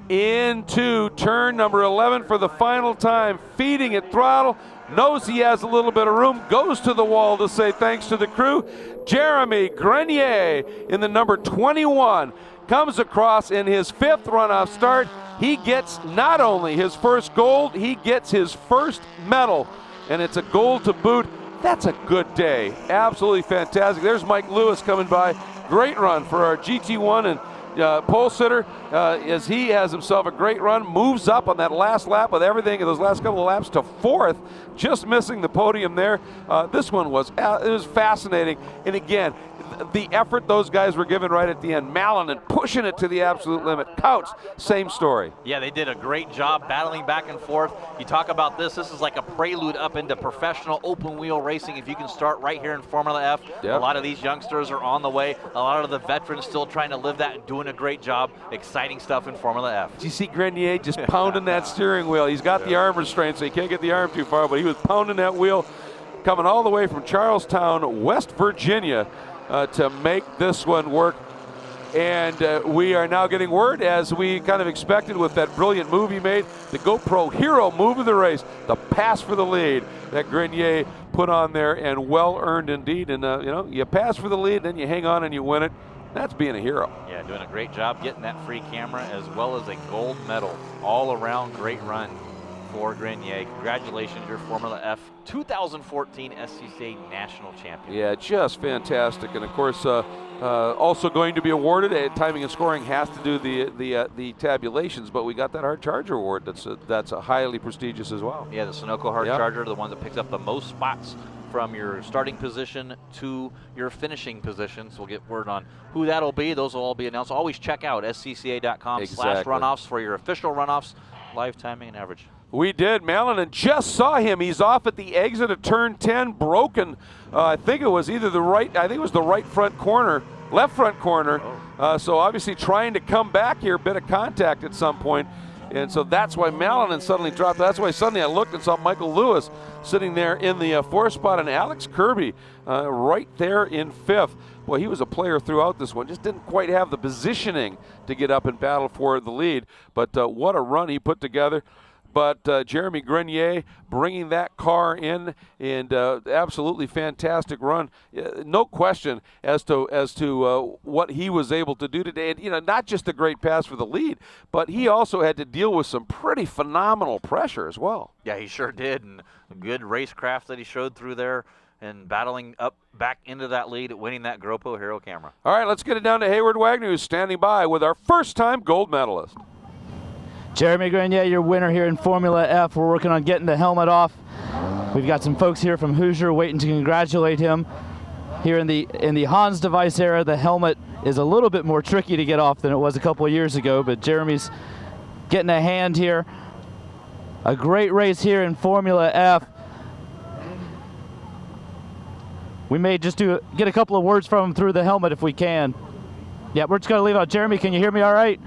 into turn number 11 for the final time, feeding it throttle, knows he has a little bit of room, goes to the wall to say thanks to the crew. Jeremy Grenier in the number 21 comes across in his 5th runoff start. He gets not only his first gold, he gets his first medal, and it's a gold to boot. That's a good day. Absolutely fantastic. There's Mike Lewis coming by. Great run for our GT1 and pole sitter as he has himself a great run. Moves up on that last lap with everything in those last couple of laps to 4th, just missing the podium there. This one was fascinating. And again, the effort those guys were given right at the end. Mallinen pushing it to the absolute limit. Couch, same story. Yeah, they did a great job battling back and forth. You talk about this is like a prelude up into professional open wheel racing. If you can start right here in Formula F, Yep. A lot of these youngsters are on the way. A lot of the veterans still trying to live that and doing a great job. Exciting stuff in Formula F. Did you see Grenier just pounding that steering wheel? He's got the arm restraint, so he can't get the arm too far, but he was pounding that wheel coming all the way from Charlestown, West Virginia, to make this one work. And we are now getting word, as we kind of expected with that brilliant move he made, the GoPro hero move of the race, the pass for the lead that Grenier put on there, and well earned indeed. And you pass for the lead, then you hang on and you win it. That's being a hero. Yeah, doing a great job getting that free camera as well as a gold medal. All around great run for Grenier. Congratulations, your Formula F 2014 SCCA National Champion. Yeah, just fantastic. And of course, also going to be awarded, timing and scoring has to do the tabulations, but we got that Hard Charger award. That's a highly prestigious as well. Yeah, the Sunoco Hard Charger, the one that picks up the most spots from your starting position to your finishing position. So we'll get word on who that'll be. Those will all be announced. Always check out scca.com/runoffs for your official runoffs, live timing and average. We did. Mallinen just saw him. He's off at the exit of turn 10, broken. I think it was either the right front corner, left front corner. So obviously trying to come back here, bit of contact at some point. And so that's why Mallinen suddenly dropped. That's why suddenly I looked and saw Michael Lewis sitting there in the 4th spot, and Alex Kirby right there in 5th. Boy, he was a player throughout this one. Just didn't quite have the positioning to get up and battle for the lead. But what a run he put together. But Jeremy Grenier bringing that car in, and absolutely fantastic run. No question as to what he was able to do today. And, not just a great pass for the lead, but he also had to deal with some pretty phenomenal pressure as well. Yeah, he sure did, and good racecraft that he showed through there and battling up back into that lead, winning that GoPro Hero camera. All right, let's get it down to Hayward Wagner, who's standing by with our first-time gold medalist. Jeremy Grenier, your winner here in Formula F. We're working on getting the helmet off. We've got some folks here from Hoosier waiting to congratulate him. Here in the Hans device era, the helmet is a little bit more tricky to get off than it was a couple of years ago, but Jeremy's getting a hand here. A great race here in Formula F. We may just get a couple of words from him through the helmet if we can. Yeah, we're just going to leave out. Jeremy, can you hear me all right?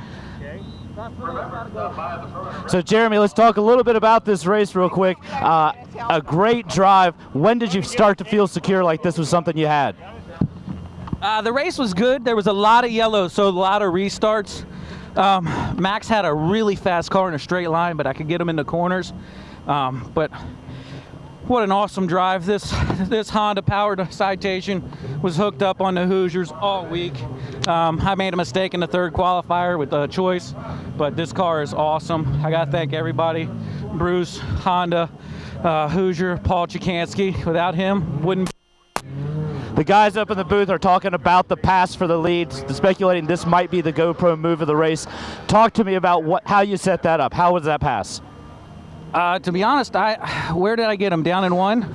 So, Jeremy, let's talk a little bit about this race real quick. A great drive. When did you start to feel secure like this was something you had? The race was good. There was a lot of yellow, so a lot of restarts. Max had a really fast car in a straight line, but I could get him in the corners. But what an awesome drive. This Honda-powered Citation was hooked up on the Hoosiers all week. I made a mistake in the third qualifier with the choice, but this car is awesome. I got to thank everybody. Bruce, Honda, Hoosier, Paul Chikansky. Without him, wouldn't. The guys up in the booth are talking about the pass for the lead, speculating this might be the GoPro move of the race. Talk to me about how you set that up. How was that pass? To be honest, where did I get him? Down in one?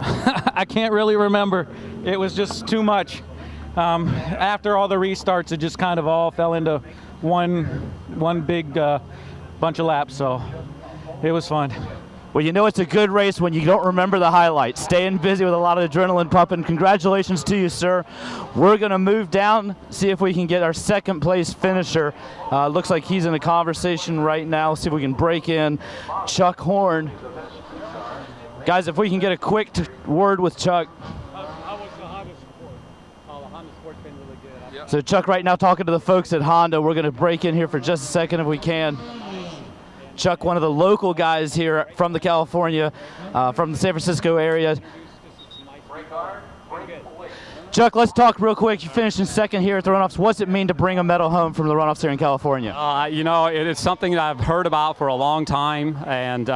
I can't really remember. It was just too much. After all the restarts, it just kind of all fell into one big bunch of laps, so it was fun. Well, you know it's a good race when you don't remember the highlights. Staying busy with a lot of adrenaline pumping. Congratulations to you, sir. We're going to move down, see if we can get our second place finisher. Looks like he's in a conversation right now. See if we can break in. Chuck Horn. Guys, if we can get a quick word with Chuck. So Chuck right now talking to the folks at Honda. We're going to break in here for just a second if we can. Chuck, one of the local guys here from the California, from the San Francisco area. Chuck, let's talk real quick. You finished in second here at the Runoffs. What's it mean to bring a medal home from the Runoffs here in California? You know, it's something that I've heard about for a long time, and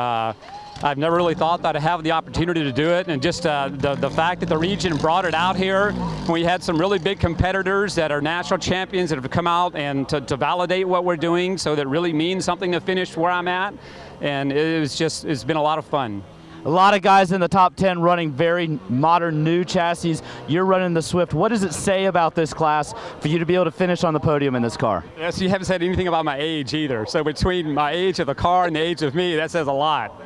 I've never really thought that I'd have the opportunity to do it, and just the fact that the region brought it out here. We had some really big competitors that are national champions that have come out and to validate what we're doing, so that really means something to finish where I'm at, and it's been a lot of fun. A lot of guys in the top 10 running very modern new chassis. You're running the Swift. What does it say about this class for you to be able to finish on the podium in this car? Yes, you haven't said anything about my age either, so between my age of the car and the age of me, that says a lot.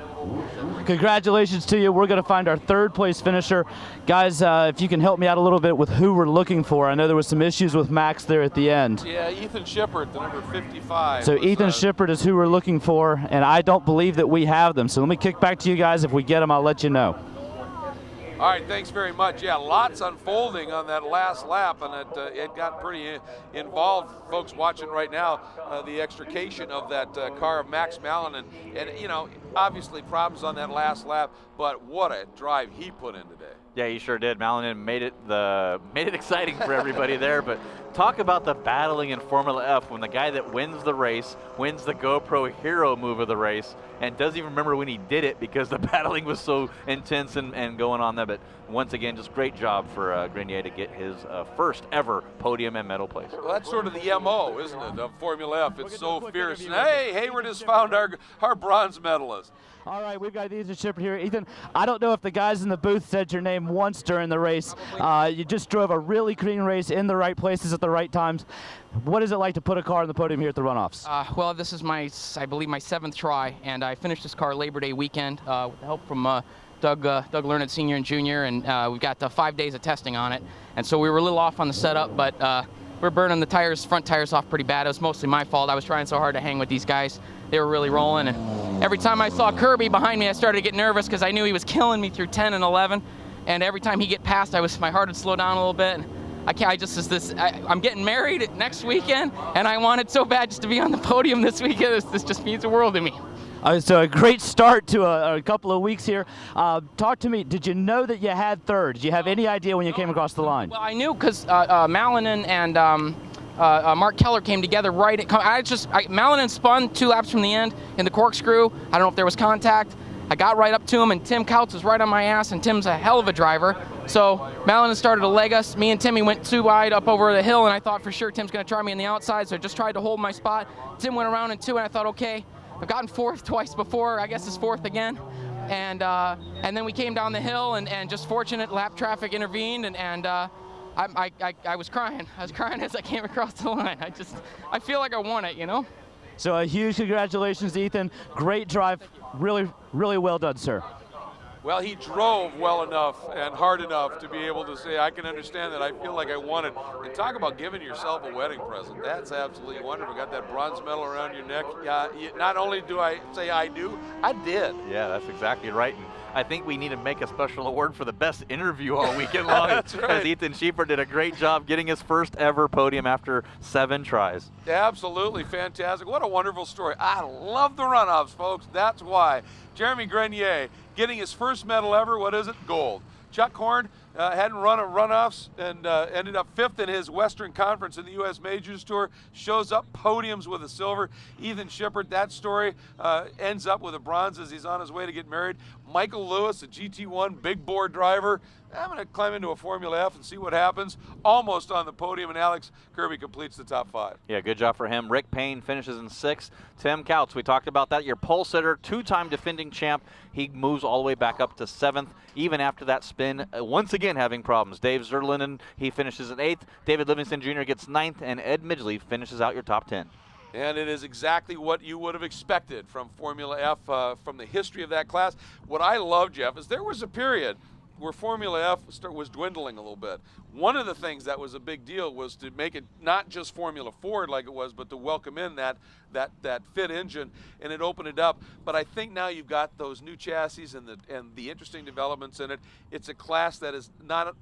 Congratulations to you. We're going to find our third place finisher. Guys, if you can help me out a little bit with who we're looking for. I know there was some issues with Max there at the end. Yeah, Ethan Shippert, the number 55. So Ethan Shippert is who we're looking for, and I don't believe that we have them. So let me kick back to you guys. If we get them, I'll let you know. All right, thanks very much. Yeah, lots unfolding on that last lap, and it got pretty involved. Folks watching right now, the extrication of that car of Max Malin, and you know, obviously problems on that last lap, but what a drive he put in today. Yeah, he sure did. Malin made it exciting for everybody there. But talk about the battling in Formula F when the guy that wins the race wins the GoPro hero move of the race and doesn't even remember when he did it because the battling was so intense and going on there. But once again, just great job for Grenier to get his first ever podium and medal place. Well, that's sort of the MO, isn't it, of Formula F? It's so fierce. And hey, Hayward has found our bronze medalist. All right, we've got Ethan Shippert here. Ethan, I don't know if the guys in the booth said your name once during the race. You just drove a really clean race in the right places at the right times. What is it like to put a car on the podium here at the Runoffs? Well, this is I believe my 7th try, and I finished this car Labor Day weekend with the help from Doug Learned Sr. and Jr., and we've got 5 days of testing on it. And so we were a little off on the setup, but we're burning the front tires off pretty bad. It was mostly my fault. I was trying so hard to hang with these guys. They were really rolling, and every time I saw Kirby behind me, I started to get nervous because I knew he was killing me through 10 and 11. And every time he'd get past, my heart would slow down a little bit. I'm getting married next weekend, and I wanted so bad just to be on the podium this weekend. This just means the world to me. So a great start to a couple of weeks here. Talk to me. Did you know that you had third? Did you have any idea when you came across the line? Well, I knew because Malinen and Mark Keller came together right at. Malinen spun 2 laps from the end in the corkscrew. I don't know if there was contact. I got right up to him, and Tim Couch was right on my ass, and Tim's a hell of a driver. So Malinen started to leg us. Me and Timmy went too wide up over the hill, and I thought for sure Tim's going to try me on the outside, so I just tried to hold my spot. Tim went around in 2, and I thought, okay, I've gotten 4th twice before. I guess it's 4th again. And then we came down the hill, and just fortunate lap traffic intervened, and I was crying. I was crying as I came across the line. I feel like I won it, you know? So a huge congratulations, Ethan. Great drive. Really, really well done, sir. Well, he drove well enough and hard enough to be able to say, I can understand that. I feel like I won it. And talk about giving yourself a wedding present. That's absolutely wonderful. Got that bronze medal around your neck. Not only do I say I do, I did. Yeah, that's exactly right. And I think we need to make a special award for the best interview all weekend long. That's right. As Ethan Schiefer did a great job getting his first ever podium after 7 tries. Absolutely fantastic. What a wonderful story. I love the runoffs, folks. That's why. Jeremy Grenier getting his first medal ever. What is it? Gold. Chuck Horn hadn't run a runoffs and ended up 5th in his Western Conference in the U.S. Majors Tour. Shows up podiums with a silver. Ethan Schippert, that story ends up with a bronze as he's on his way to get married. Michael Lewis, a GT1 big bore driver. I'm going to climb into a Formula F and see what happens. Almost on the podium, and Alex Kirby completes the top 5. Yeah, good job for him. Rick Payne finishes in 6th. Tim Couch, we talked about that. Your pole sitter, 2-time defending champ. He moves all the way back up to 7th, even after that spin. Once again, having problems. Dave Zerlinen, he finishes in 8th. David Livingston Jr. gets 9th, and Ed Midgley finishes out your top 10. And it is exactly what you would have expected from Formula F, from the history of that class. What I love, Jeff, is there was a period where Formula F was dwindling a little bit. One of the things that was a big deal was to make it not just Formula Ford like it was, but to welcome in that fit engine, and it opened it up. But I think now you've got those new chassis and the interesting developments in it. It's a class that is not.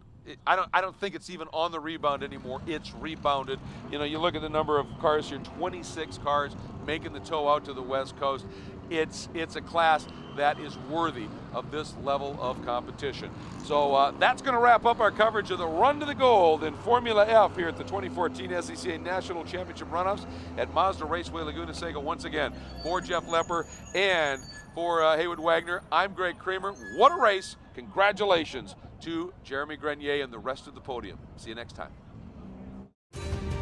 I don't think it's even on the rebound anymore. It's rebounded. You know, you look at the number of cars here, 26 cars making the tow out to the West Coast. It's a class that is worthy of this level of competition. So that's going to wrap up our coverage of the Run to the Gold in Formula F here at the 2014 SCCA National Championship Runoffs at Mazda Raceway Laguna Seca. Once again, for Jeff Lepper and for Haywood Wagner, I'm Greg Kramer. What a race. Congratulations to Jeremy Grenier and the rest of the podium. See you next time.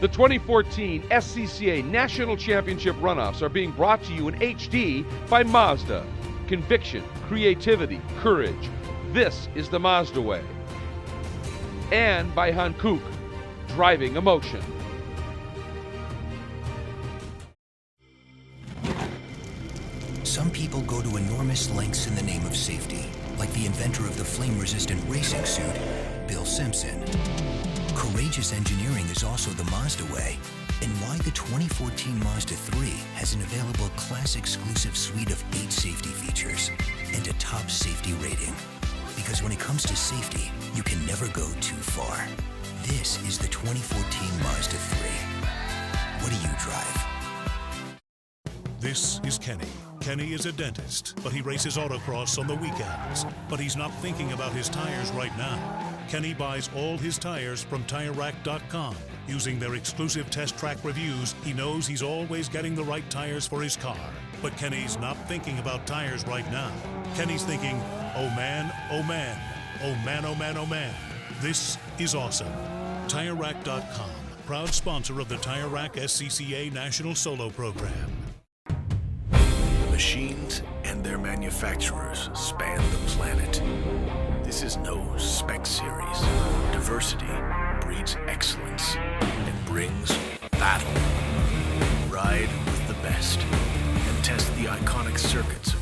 The 2014 SCCA National Championship Runoffs are being brought to you in HD by Mazda. Conviction, creativity, courage. This is the Mazda way. And by Hankook, driving emotion. Some people go to enormous lengths in the name of safety, like the inventor of the flame-resistant racing suit, Bill Simpson. Courageous engineering is also the Mazda way, and why the 2014 Mazda 3 has an available class-exclusive suite of 8 safety features and a top safety rating. Because when it comes to safety, you can never go too far. This is the 2014 Mazda 3. What do you drive? This is Kenny. Kenny is a dentist, but he races autocross on the weekends. But he's not thinking about his tires right now. Kenny buys all his tires from TireRack.com. Using their exclusive test track reviews, he knows he's always getting the right tires for his car. But Kenny's not thinking about tires right now. Kenny's thinking, oh man, oh man, oh man, oh man, oh man. This is awesome. TireRack.com, proud sponsor of the Tire Rack SCCA National Solo Program. The machines and their manufacturers span the planet. This is no spec series. Diversity breeds excellence and brings battle. Ride with the best and test the iconic circuits